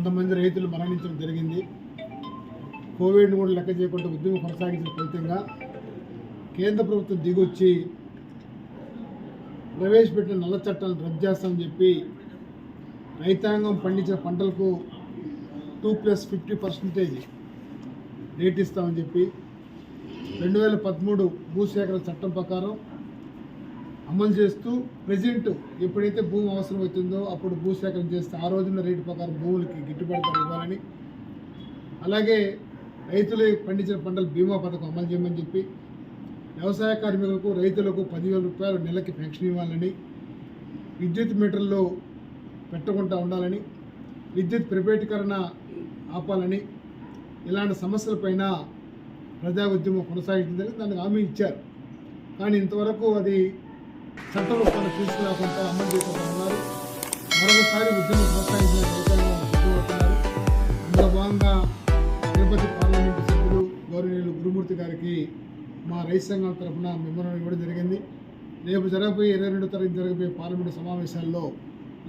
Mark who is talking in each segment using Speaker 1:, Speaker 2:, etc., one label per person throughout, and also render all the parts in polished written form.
Speaker 1: కొంతమంది రైతులు మరణించడం జరిగింది. కోవిడ్ను కూడా లెక్క చేయకుండా ఉద్యమం కొనసాగించిన ఫలితంగా కేంద్ర ప్రభుత్వం దిగొచ్చి ప్రవేశపెట్టిన నల్ల చట్టాలను రద్దు చేస్తామని చెప్పి రైతాంగం పండించిన పంటలకు 2+50% రేట్ ఇస్తామని చెప్పి 2013 భూసేకరణ చట్టం ప్రకారం అమలు చేస్తూ ప్రజెంట్ ఎప్పుడైతే భూమి అవసరం అవుతుందో అప్పుడు భూసేకరణ చేస్తే ఆ రోజున రేటు ప్రకారం భూములకి గిట్టుబాటు ధర ఇవ్వాలని, అలాగే రైతులు పండించిన పంటల బీమా పథకం అమలు చేయమని చెప్పి వ్యవసాయ కార్మికులకు రైతులకు 10,000 రూపాయలు నెలకి పెన్షన్ ఇవ్వాలని, విద్యుత్ మీటర్లు పెట్టకుండా ఉండాలని, విద్యుత్ ప్రైవేటీకరణ ఆపాలని, ఇలాంటి సమస్యలపైన ప్రజా ఉద్యమం కొనసాగించిందని దానికి హామీ ఇచ్చారు. కానీ ఇంతవరకు అది చట్ట రూపాన్ని తీసుకురాకుండా అమలు చేయకుండా ఉన్నారు. మరొకసారి ఉద్యమం కొనసాగించిన రైతాంగం సిద్ధమవుతున్నారు. అందులో భాగంగా తిరుపతి పార్లమెంటు సభ్యులు గౌరవనీయులు గురుమూర్తి గారికి మా రైతు సంఘాల తరఫున మెమోరాండం ఇవ్వడం జరిగింది. రేపు జరగబోయే 22వ తారీఖు జరగబోయే పార్లమెంటు సమావేశాల్లో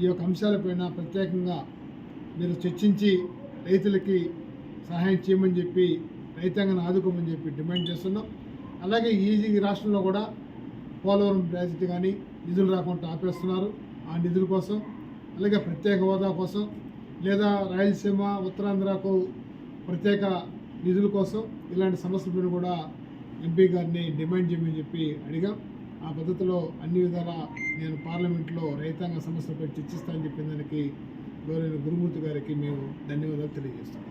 Speaker 1: ఈ యొక్క అంశాలపైన ప్రత్యేకంగా మీరు చర్చించి రైతులకి సహాయం చేయమని చెప్పి రైతాంగాన్ని ఆదుకోమని చెప్పి డిమాండ్ చేస్తున్నాం. అలాగే ఈ రాష్ట్రంలో కూడా పోలవరం ప్రాజెక్టు కానీ నిధులు రాకుండా ఆపేస్తున్నారు. ఆ నిధుల కోసం, అలాగే ప్రత్యేక హోదా కోసం, లేదా రాయలసీమ ఉత్తరాంధ్రకు ప్రత్యేక నిధుల కోసం ఇలాంటి సమస్యలపైన కూడా ఎంపీ గారిని డిమాండ్ చేయమని చెప్పి అడిగాం. ఆ పద్ధతిలో అన్ని విధాలా నేను పార్లమెంట్లో రైతాంగ సమస్యలపై చర్చిస్తానని చెప్పిన దానికి గౌరవ గురుమూర్తి గారికి మేము ధన్యవాదాలు తెలియజేస్తాం.